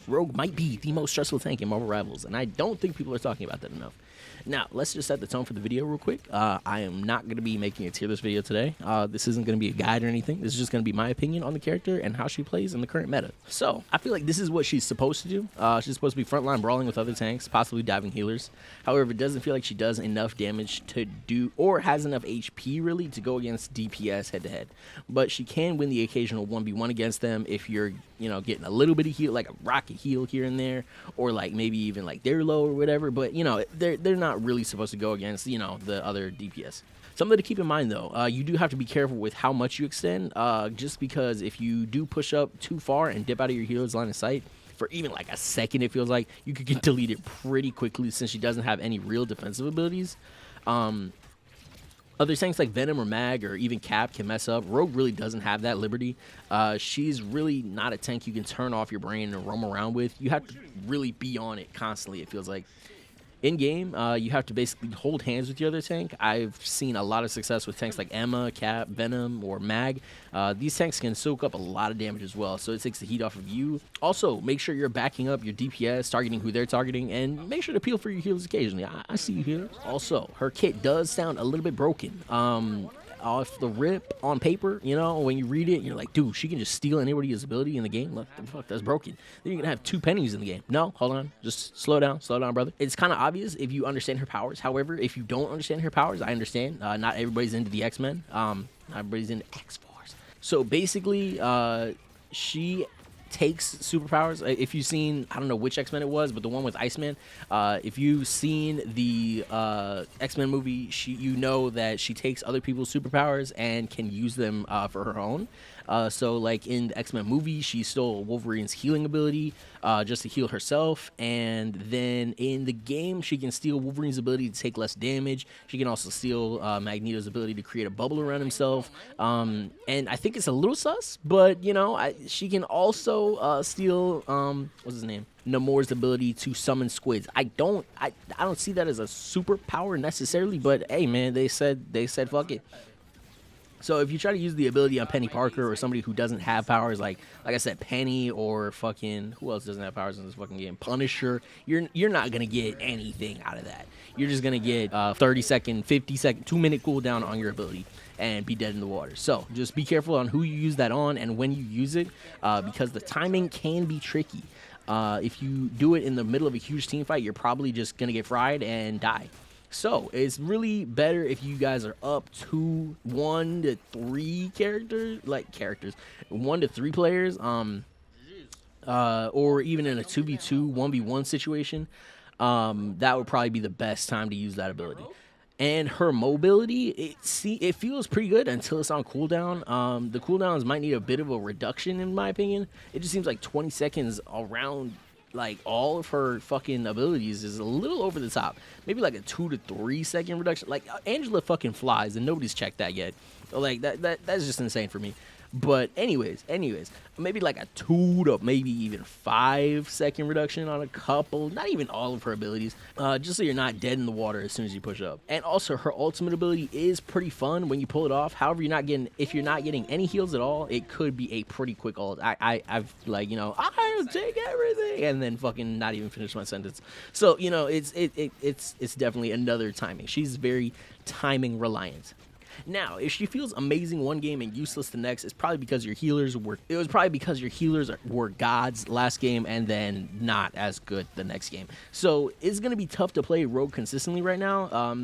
Rogue might be the most stressful tank in Marvel Rivals, and I don't think people are talking about that enough. Now, let's just set the tone for the video real quick. I am not going to be making a tier list video today. This isn't going to be a guide or anything. This is just going to be my opinion on the character and how she plays in the current meta. So, I feel like this is what she's supposed to do. She's supposed to be frontline brawling with other tanks, possibly diving healers. However, it doesn't feel like she does enough damage to do, or has enough HP really, to go against DPS head-to-head. But she can win the occasional 1v1 against them if you're, you know, getting a little bit of heal, like a rocket heal here and there, or like maybe even like they're low or whatever. But, you know, they're not really supposed to go against, you know, the other DPS. Something to keep in mind though, you do have to be careful with how much you extend, just because if you do push up too far and dip out of your healer's line of sight for even like a second, it feels like you could get deleted pretty quickly since she doesn't have any real defensive abilities. Other tanks like Venom or Mag or even Cap can mess up. Rogue really doesn't have that liberty. She's really not a tank you can turn off your brain and roam around with. You have to really be on it constantly, it feels like. In-game, you have to basically hold hands with your other tank. I've seen a lot of success with tanks like Emma, Cap, Venom, or Mag. These tanks can soak up a lot of damage as well, so it takes the heat off of you. Also, make sure you're backing up your DPS, targeting who they're targeting, and make sure to peel for your heals occasionally. I see you here. Also, her kit does sound a little bit broken. Off the rip on paper, you know, when you read it, you're like, dude, she can just steal anybody's ability in the game. What the fuck, that's broken. Then you're gonna have 2 pennies in the game. No, hold on, just slow down, brother. It's kind of obvious if you understand her powers. However, if you don't understand her powers, I understand. Not everybody's into the X-Men. Not everybody's into X-Force. So basically, she takes superpowers. If you've seen, I don't know which X-Men it was, but the one with Iceman, if you've seen the X-Men movie, you know that she takes other people's superpowers and can use them for her own. So like in the X-Men movie, she stole Wolverine's healing ability just to heal herself, and then in the game she can steal Wolverine's ability to take less damage. She can also steal Magneto's ability to create a bubble around himself, and I think it's a little sus, but you know, she can also steal what's his name, Namor's ability to summon squids. I don't see that as a superpower necessarily, but hey man, they said fuck it. So if you try to use the ability on Penny Parker or somebody who doesn't have powers, like I said, Penny, or fucking, who else doesn't have powers in this fucking game? Punisher, you're not gonna get anything out of that. You're just gonna get 30-second, 50-second, 2-minute cooldown on your ability and be dead in the water. So just be careful on who you use that on and when you use it, because the timing can be tricky. If you do it in the middle of a huge team fight, you're probably just gonna get fried and die. So it's really better if you guys are up to 1 to 3 characters, 1 to 3 players, or even in a 2v2, 1v1 situation. That would probably be the best time to use that ability. And her mobility, it feels pretty good until it's on cooldown. The cooldowns might need a bit of a reduction in my opinion. It just seems like 20 seconds around like all of her fucking abilities is a little over the top. Maybe like a 2 to 3 second reduction. Like Angela fucking flies and nobody's checked that yet. Like that's just insane for me. But anyways, maybe like a 2 to maybe even 5 second reduction on a couple, not even all of her abilities, just so you're not dead in the water as soon as you push up. And also her ultimate ability is pretty fun when you pull it off. However, if you're not getting any heals at all, it could be a pretty quick ult. I've like, you know, I'll take everything and then fucking not even finish my sentence. So, you know, it's definitely another timing. She's very timing reliant. Now, if she feels amazing one game and useless the next, it's probably because your healers were gods last game and then not as good the next game. So it's gonna be tough to play Rogue consistently right now.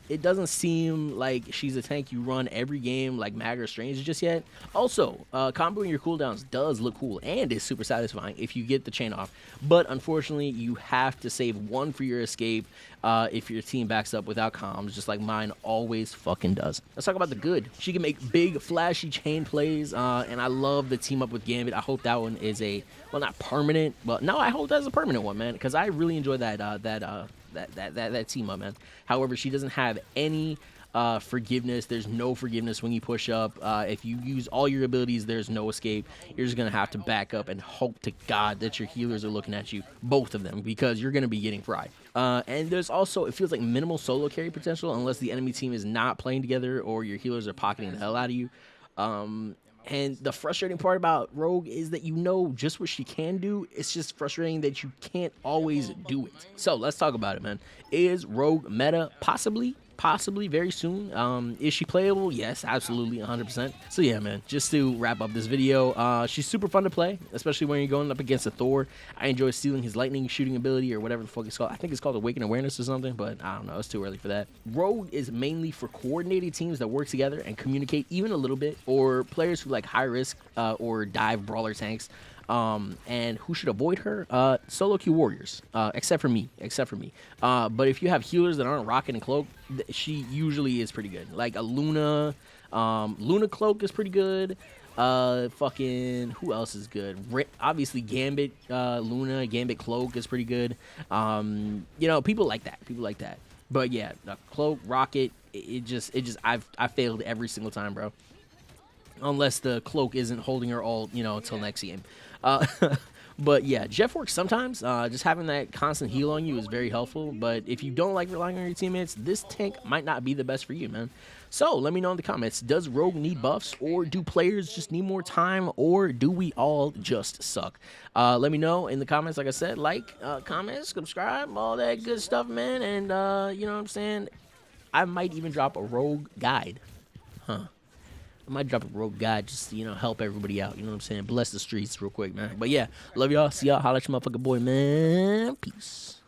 It doesn't seem like she's a tank you run every game like Mag or Strange just yet. Also, comboing your cooldowns does look cool and is super satisfying if you get the chain off. But unfortunately, you have to save one for your escape if your team backs up without comms, just like mine always fucking does. Let's talk about the good. She can make big, flashy chain plays, and I love the team up with Gambit. I hope that one is well, not permanent, but no, I hope that's a permanent one, man, because I really enjoy that team up, man. However, she doesn't have any forgiveness. There's no forgiveness when you push up. If you use all your abilities, there's no escape. You're just gonna have to back up and hope to God that your healers are looking at you, both of them, because you're gonna be getting fried. And there's also, it feels like minimal solo carry potential unless the enemy team is not playing together or your healers are pocketing the hell out of you. And the frustrating part about Rogue is that you know just what she can do. It's just frustrating that you can't always do it. So let's talk about it, man. Is Rogue meta? Possibly. Possibly very soon. Is she playable? Yes, absolutely, 100%. So yeah, man, just to wrap up this video, she's super fun to play, especially when you're going up against a Thor. I enjoy stealing his lightning shooting ability or whatever the fuck it's called. I think it's called Awaken Awareness or something, but I don't know, it's too early for that. Rogue is mainly for coordinated teams that work together and communicate even a little bit, or players who like high risk or dive brawler tanks. And who should avoid her? Solo queue warriors, except for me. But if you have healers that aren't rocket and cloak, she usually is pretty good. Like a Luna, Luna cloak is pretty good. Fucking who else is good? Obviously Gambit, Luna, Gambit cloak is pretty good. You know, people like that. But yeah, the cloak, rocket, I failed every single time, bro. Unless the cloak isn't holding her all, you know, until next game. But yeah, Jeff works sometimes. Just having that constant heal on you is very helpful. But if you don't like relying on your teammates, this tank might not be the best for you, man. So let me know in the comments. Does Rogue need buffs, or do players just need more time, or do we all just suck? Let me know in the comments. Like I said, like, comment, subscribe, all that good stuff, man. And you know what I'm saying? I might even drop a Rogue guide. I might drop a Rogue guide just to, you know, help everybody out. You know what I'm saying? Bless the streets real quick, man. But yeah, love y'all. See y'all. Holla at your motherfucking boy, man. Peace.